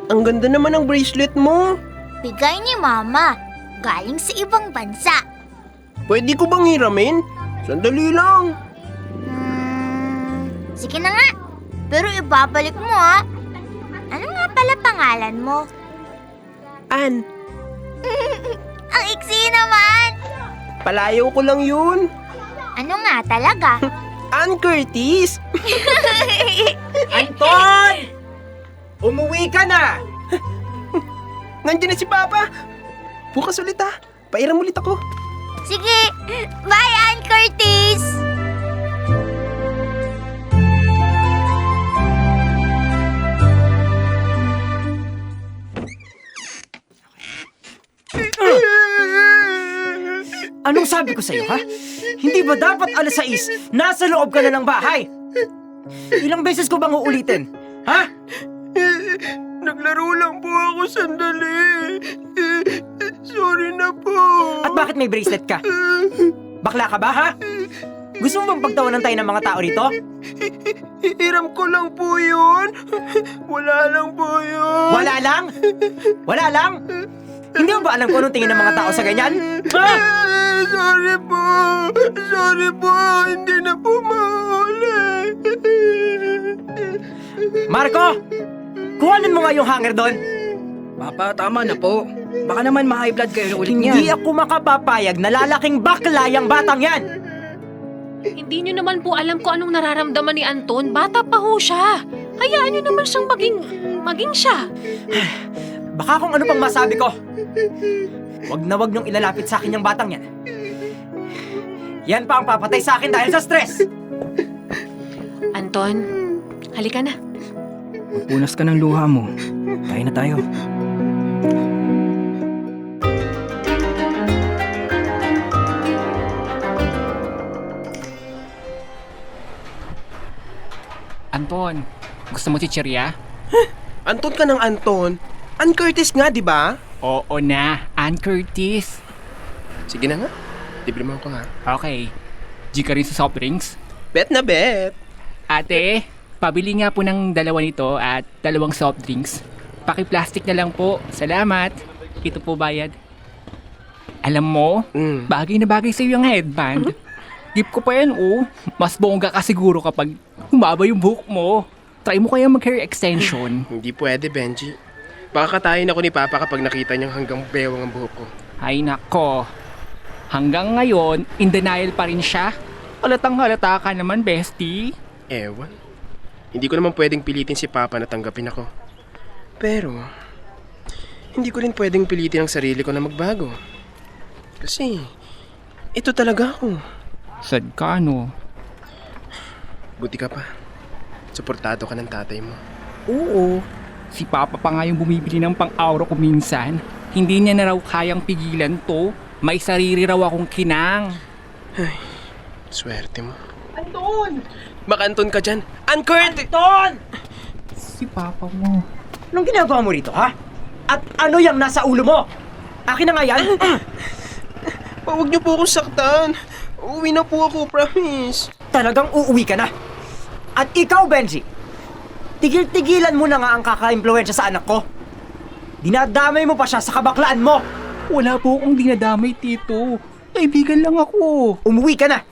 Ang ganda naman ng bracelet mo. Bigay ni Mama. Galing sa ibang bansa. Pwede ko bang hiramin? Sandali lang. Sige na nga. Pero ibabalik mo ah. Ano nga pala pangalan mo? Ann, Ang iksi naman. palayaw ko lang yun. Ano nga talaga? Ann Curtis! Anton! Umuwi ka na! Nandiyan na si Papa. Bukas ulit ha. Pairam ulit ako. Sige. Bye, Ann Curtis. Anong sabi ko sa'yo, ha? Hindi ba dapat alas 6, nasa loob ka na ng bahay? Ilang beses ko bang uulitin? Ha? Naglaro lang po ako sandali. Sorry na po. At bakit may bracelet ka? Bakla ka ba, ha? Gusto mo bang pagtawanan tayo ng mga tao rito? Hiram ko lang po yun. Wala lang po yun. Wala lang? Wala lang? Hindi mo ba alam kung anong tingin ng mga tao sa ganyan? Ha? Sorry po. Sorry po. Hindi na po mahuli. Marco! Kuhanin mo nga yung hanger doon. Papa, tama na po. Baka naman ma-high blood kayo ulit niyan. Hindi ako makapapayag na lalaking bakla yung batang yan. Hindi nyo naman po alam kung anong nararamdaman ni Anton. Bata pa ho siya. Hayaan nyo naman siyang maging siya. Baka kung ano pang masabi ko. Wag na wag niyong ilalapit sa akin yung batang yan. Yan pa ang papatay sa akin dahil sa stress. Anton, halika na. Magpunas ka ng luha mo. Tayo na tayo. Anton, gusto mo chichirya? Anton ka ng Anton. Ann Curtis nga, di ba? Oo na, Ann Curtis. Sige na nga. Libre mo ako nga. Okay, G ka rin sa soft drinks? Bet na bet. Ate, pabili nga po ng 2 nito at 2 soft drinks. Paki-plastic na lang po. Salamat. Ito po bayad. Alam mo, bagay na bagay sa'yo yung headband. Gift ko pa yan, oh. Mas bongga ka siguro kapag humaba yung buhok mo. Try mo kaya mag-hair extension. Hindi pwede, Benji. Baka katayin ako ni Papa kapag nakita niyang hanggang bewang ang buhok ko. Ay nako. Hanggang ngayon, in denial pa rin siya. Halatang halata ka naman, bestie. Ewan. Hindi ko naman pwedeng pilitin si Papa na tanggapin ako. Pero, hindi ko rin pwedeng pilitin ang sarili ko na magbago. Kasi, ito talaga ako. Sad ka, no? Buti ka pa. Suportado ka ng tatay mo. Oo. Si Papa pa nga yung bumibili ng pang-aura ko minsan. Hindi niya na raw kayang pigilan to. May sarili raw akong kinang. Swerte mo. Anton! Makanton ka dyan. Ann Curtis! Anton! Si Papa mo. Anong ginagawa mo rito, ha? At ano yung nasa ulo mo? Akin na nga yan. Huwag niyo po akong saktan. Uuwi na po ako, promise. Talagang uuwi ka na. At ikaw, Benji, tigil-tigilan mo na nga ang kaka-impluwensya sa anak ko. Dinadamay mo pa siya sa kabaklaan mo. Wala po akong dinadamay, Tito. Kaibigan lang ako. Umuwi ka na.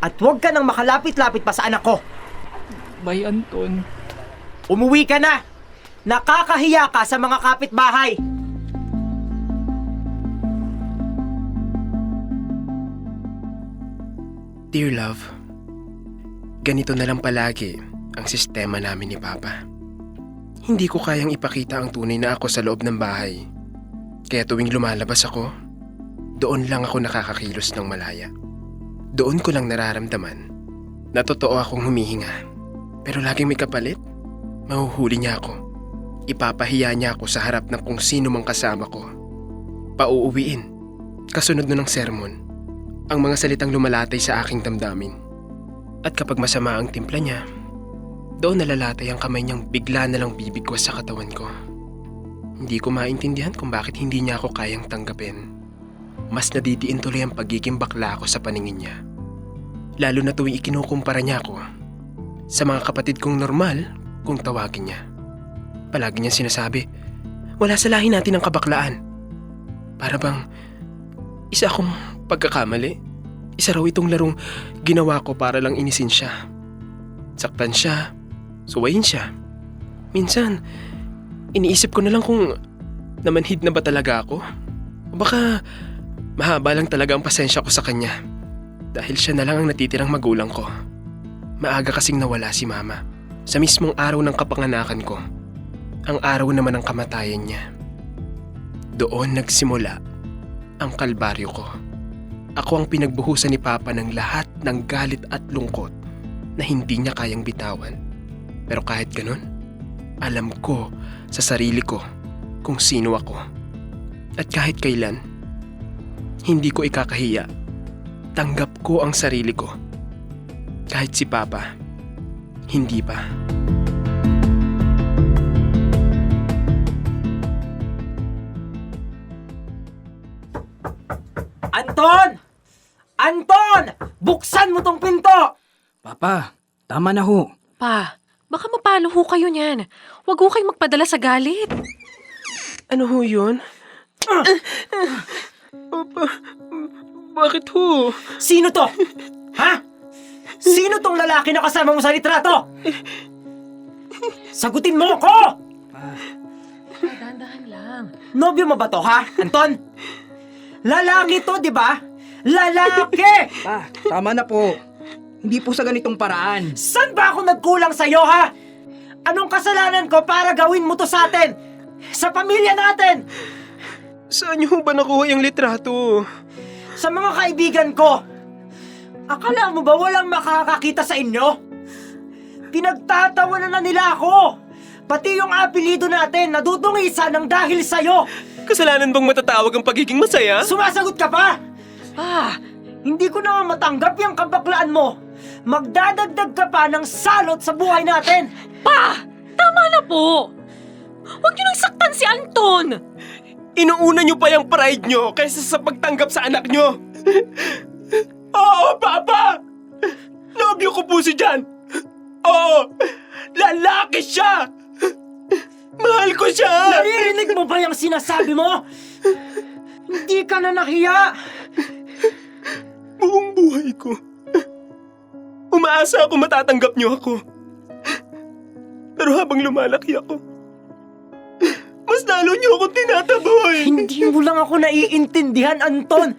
At huwag ka nang makalapit-lapit pa sa anak ko. Bye, Anton. Umuwi ka na. Nakakahiya ka sa mga kapitbahay. Dear love, ganito na lang palagi ang sistema namin ni Papa. Hindi ko kayang ipakita ang tunay na ako sa loob ng bahay. Kaya tuwing lumalabas ako, doon lang ako nakakakilos ng malaya. Doon ko lang nararamdaman na totoo akong humihinga. Pero laging may kapalit, mahuhuli niya ako. Ipapahiya niya ako sa harap ng kung sino mang kasama ko. Pauuwiin, kasunod nun ng sermon, ang mga salitang lumalatay sa aking damdamin. At kapag masama ang timpla niya, doon nalalatay ang kamay niyang bigla na lang bibigwas sa katawan ko. Hindi ko maintindihan kung bakit hindi niya ako kayang tanggapin. Mas nadidiin tuloy ang pagiging bakla ko sa paningin niya. Lalo na tuwing ikinukumpara niya ako sa mga kapatid kong normal kung tawagin niya. Palagi niya sinasabi, Wala sa lahi natin ang kabaklaan. Para bang isa akong pagkakamali. Isa raw itong larong ginawa ko para lang inisin siya. Saktan siya, suwayin siya. Minsan, iniisip ko na lang kung namanhid na ba talaga ako. O baka mahaba lang talaga ang pasensya ko sa kanya. Dahil siya na lang ang natitirang magulang ko. Maaga kasing nawala si Mama. Sa mismong araw ng kapanganakan ko. Ang araw naman ng kamatayan niya. Doon nagsimula ang kalbaryo ko. Ako ang pinagbuhusan ni Papa ng lahat ng galit at lungkot na hindi niya kayang bitawan. Pero kahit ganun, alam ko sa sarili ko kung sino ako. At kahit kailan, hindi ko ikakahiya. Tanggap ko ang sarili ko. Kahit si Papa, hindi pa. Anton! Anton! Buksan mo tong pinto! Papa, tama na ho. Pa, baka mapalo ho kayo niyan. Huwag ho kayong magpadala sa galit. Ano ho yun? Papa, bakit ho? Sino to? Ha? Sino tong lalaki na kasama mo sa litrato? Sagutin mo ako! Dahan-dahan lang. Nobyo mo ba to, ha, Anton? Lalaki to, di ba? Lalaki! Pa, tama na po. Hindi po sa ganitong paraan. Saan ba ako nagkulang sa'yo, ha? Anong kasalanan ko para gawin mo to sa atin? Sa pamilya natin? Saan niyo ho ba nakuha yung litrato? Sa mga kaibigan ko? Akala mo ba walang makakakita sa inyo? Pinagtatawanan na nila ako! Pati yung apelido natin nadudungisan ng dahil sa'yo! Kasalanan bang matatawag ang pagiging masaya? Sumasagot ka pa? Hindi ko na matanggap yung kabaklaan mo. Magdadagdag ka pa ng salot sa buhay natin. Pa! Tama na po! Huwag niyo nang saktan si Anton! Inuuna niyo pa yung pride niyo kaysa sa pagtanggap sa anak niyo. Oo, Papa! Nobyo ko po si Jan. Oo, lalaki siya! Mahal ko siya! Naririnig mo ba yung sinasabi mo? Hindi ka na nahiya. Buong buhay ko, umaasa ako matatanggap niyo ako. Pero habang lumalaki ako, mas lalo niyo akong tinataboy. Hindi mo lang ako naiintindihan, Anton.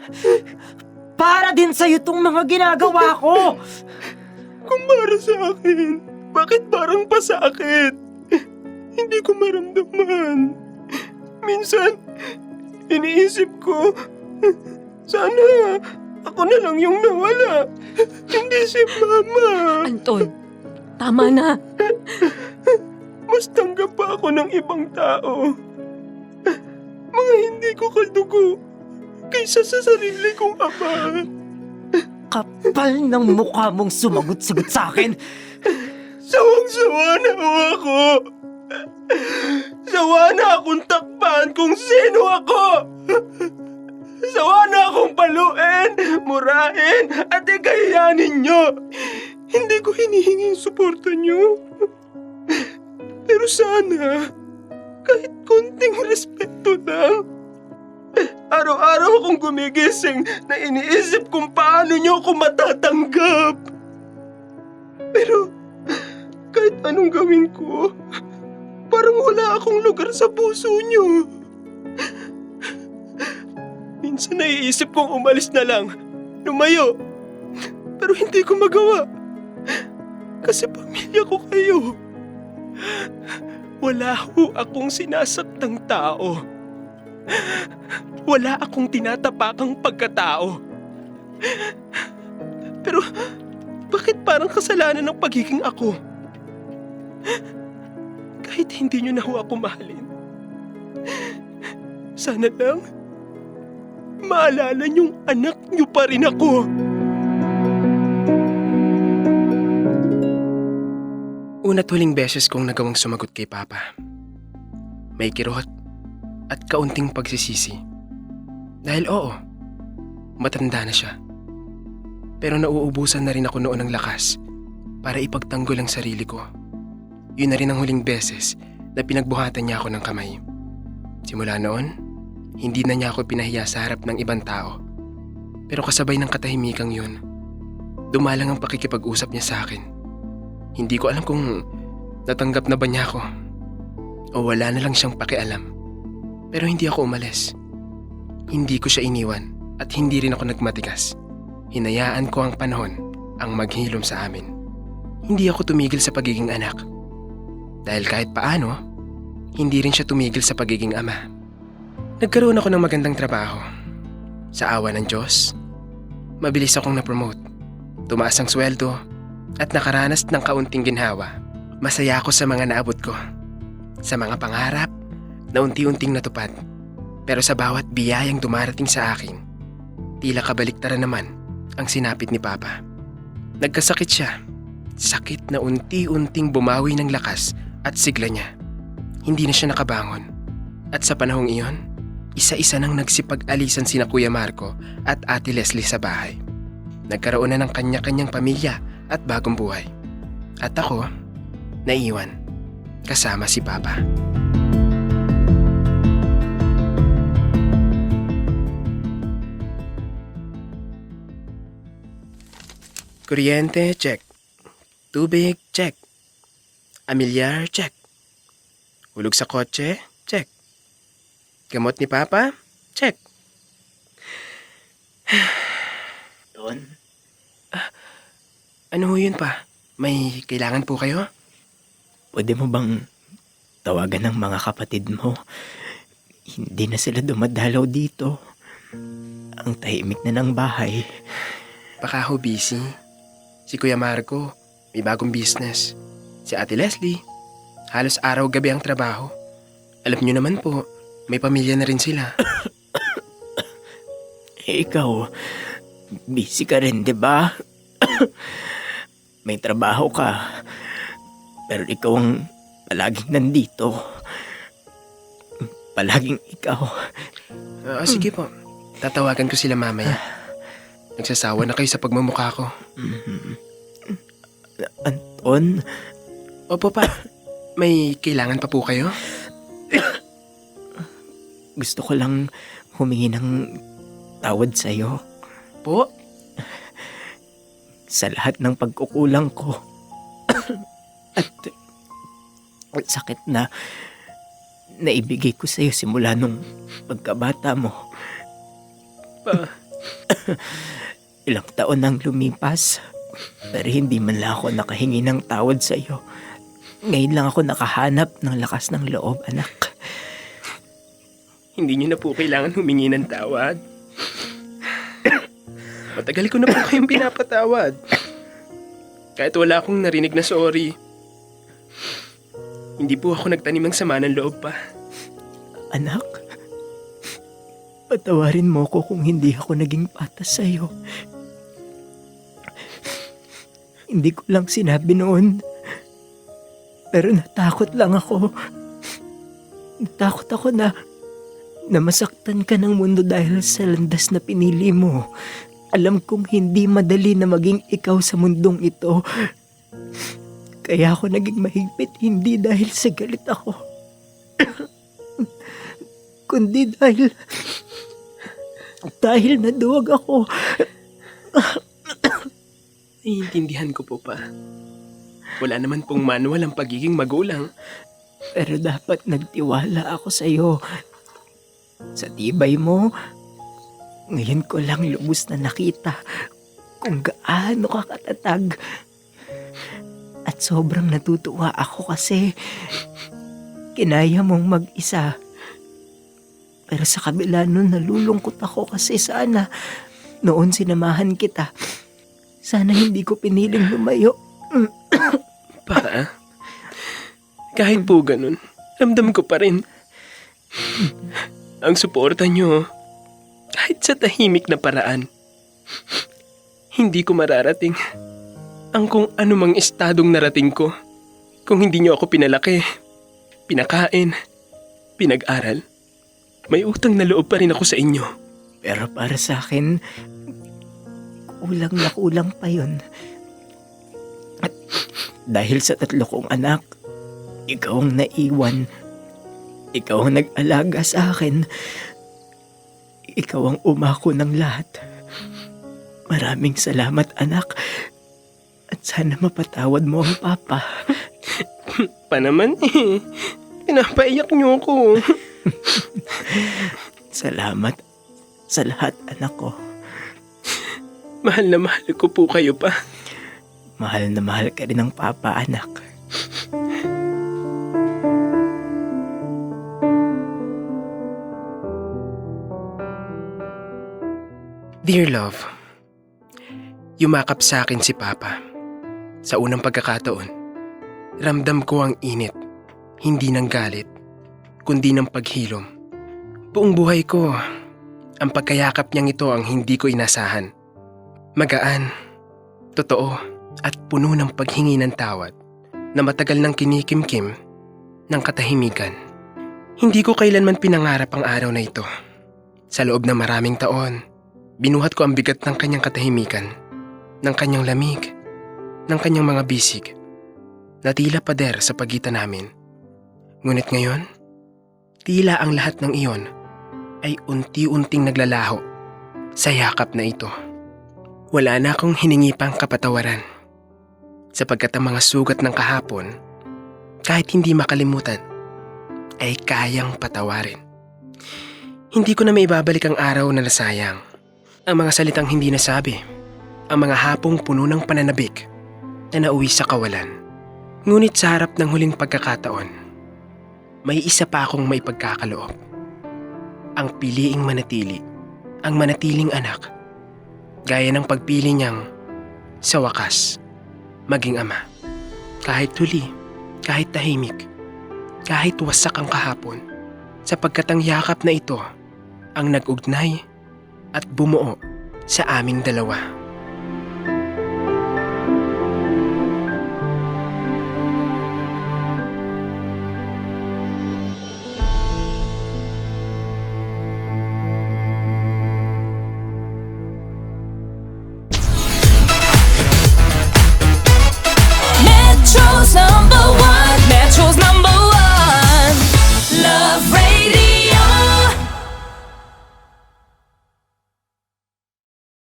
Para din sa'yo itong mga ginagawa ko. Kung para sa akin, bakit parang pasakit? Hindi ko maramdaman. Minsan, iniisip ko, sana ako na lang yung nawala. Hindi si Mama. Anton, tama na. Mas tanggap pa ako ng ibang tao. Mga hindi ko kadugo kaysa sa sarili kong ama. Kapal ng mukha mong sumagot-sagot sa akin. Sawang-sawa na ako. Sawa na akong takpan kung sino ako. Sawa na akong paluin, murahin at ikahiyanin nyo. Hindi ko hinihingi yung suporta nyo. Pero sana, kahit konting respeto lang. Araw-araw akong gumigising na iniisip kung paano nyo ako matatanggap. Pero kahit anong gawin ko, parang wala akong lugar sa puso nyo. Minsan naiisip kong umalis na lang, lumayo. Pero hindi ko magawa. Kasi pamilya ko kayo. Wala ho akong sinasaktang tao. Wala akong tinatapakang pagkatao. Pero bakit parang kasalanan ng pagiging ako? Kahit hindi nyo na ho ako mahalin. Sana lang, maalala niyong anak niyo pa rin ako. Una't huling beses kong nagawang sumagot kay Papa. May kirot at kaunting pagsisisi. Dahil oo, matanda na siya. Pero nauubusan na rin ako noon ng lakas para ipagtanggol ang sarili ko. Yun na rin ang huling beses na pinagbuhatan niya ako ng kamay. Simula noon, hindi na niya ako pinahiya sa harap ng ibang tao. Pero kasabay ng katahimikang yun, dumalang ang pakikipag-usap niya sa akin. Hindi ko alam kung natanggap na ba niya ako o wala na lang siyang pakialam. Pero hindi ako umalis. Hindi ko siya iniwan at hindi rin ako nagmatigas. Hinayaan ko ang panahon ang maghilom sa amin. Hindi ako tumigil sa pagiging anak. Dahil kahit paano, hindi rin siya tumigil sa pagiging ama. Nagkaroon ako ng magandang trabaho. Sa awa ng Diyos, mabilis akong na-promote. Tumaas ang sweldo at nakaranas ng kaunting ginhawa. Masaya ako sa mga naabot ko. Sa mga pangarap na unti-unting natupad. Pero sa bawat biyayang dumarating sa akin, tila kabaliktaran naman ang sinapit ni Papa. Nagkasakit siya. Sakit na unti-unting bumawi ng lakas at sigla niya. Hindi na siya nakabangon. At sa panahong iyon, isa-isa nang nagsipag-alisan sina Kuya Marco at Ate Leslie sa bahay. Nagkaroon na ng kanya-kanyang pamilya at bagong buhay. At ako, naiwan. Kasama si Papa. Kuryente, check. Tubig, check. Amilyar, check. Hulog sa kotse, check. Gamot ni Papa, check. Ton, Ano ho yun pa? May kailangan po kayo? pwede mo bang tawagan ng mga kapatid mo? Hindi na sila dumadalaw dito. Ang tahimik na ng bahay. Baka ho busy. Si Kuya Marco, may bagong business. Si Ate Leslie, halos araw-gabi ang trabaho. Alam niyo naman po, may pamilya na rin sila. Eh, ikaw, busy ka rin, di ba? May trabaho ka. Pero ikaw ang palaging nandito. Palaging ikaw. Sige po, tatawagan ko sila mamaya. Nagsasawa na kayo sa pagmamukha ko. Anton, Opo pa, may kailangan pa po kayo? gusto ko lang humingi ng tawad sa'yo. Po? Sa lahat ng pagkukulang ko. At sakit na naibigay ko sa'yo simula nung pagkabata mo. Pa? Ilang taon nang lumipas, pero hindi man lang ako nakahingi ng tawad sa'yo. Ngayon lang ako nakahanap ng lakas ng loob, anak. Hindi niyo na po kailangan humingi ng tawad. Matagal ko na po kayong pinapatawad. Kahit wala akong narinig na sorry. Hindi po ako nagtanim ng sama ng loob pa. Anak, patawarin mo ko kung hindi ako naging patas sa'yo. Hindi ko lang sinabi noon. Pero natakot lang ako. Natakot ako na masaktan ka ng mundo dahil sa landas na pinili mo. Alam kong hindi madali na maging ikaw sa mundong ito. Kaya ako naging mahigpit hindi dahil sa galit ako. Kundi dahil naduwag ako. Naiintindihan ko po pa. Wala naman pong manual ang pagiging magulang. Pero dapat nagtiwala ako sa iyo. Sa tibay mo, ngayon ko lang lubos na nakita kung gaano ka katatag. At sobrang natutuwa ako kasi kinaya mong mag-isa. Pero sa kabila nun, nalulungkot ako kasi sana noon sinamahan kita. Sana hindi ko piniling lumayo. Pa, kahit po ganun, ramdam ko pa rin. Ang suporta nyo, kahit sa tahimik na paraan, hindi ko mararating ang kung anumang estadong narating ko kung hindi nyo ako pinalaki, pinakain, pinag-aral. May utang na loob pa rin ako sa inyo. Pero para sa akin, kulang na kulang pa yun. At dahil sa 3 kong anak, ikaw ang naiwan. Ikaw ang nag-alaga sa akin. Ikaw ang umako ng lahat. Maraming salamat, anak. At sana mapatawad mo ang papa. Pa naman eh. Pinapaiyak niyo ako. Salamat sa lahat, anak ko. Mahal na mahal ko po kayo pa. Mahal na mahal ka rin ng papa, anak. Dear love, yumakap sa akin si Papa. Sa unang pagkakataon, ramdam ko ang init, hindi ng galit, kundi ng paghilom. Buong buhay ko, ang pagkayakap niyang ito ang hindi ko inasahan. Magaan, totoo, at puno ng paghingi ng tawad na matagal nang kinikimkim ng katahimikan. Hindi ko kailanman pinangarap ang araw na ito. Sa loob ng maraming taon, binuhat ko ang bigat ng kanyang katahimikan, ng kanyang lamig, ng kanyang mga bisig, na tila pader sa pagitan namin. Ngunit ngayon, tila ang lahat ng iyon ay unti-unting naglalaho sa yakap na ito. Wala na akong hiningi pang kapatawaran, sapagkat ang mga sugat ng kahapon, kahit hindi makalimutan, ay kayang patawarin. Hindi ko na maibabalik ang araw na nasayang, ang mga salitang hindi nasabi, ang mga hapong puno ng pananabik na nauwi sa kawalan. Ngunit sa harap ng huling pagkakataon, may isa pa akong may pagkakaloob. Ang piliing manatili, ang manatiling anak, gaya ng pagpili niyang sa wakas, maging ama. Kahit huli, kahit tahimik, kahit wasak ang kahapon, sapagkat ang yakap na ito ang nag-ugnay at bumuo sa aming dalawa.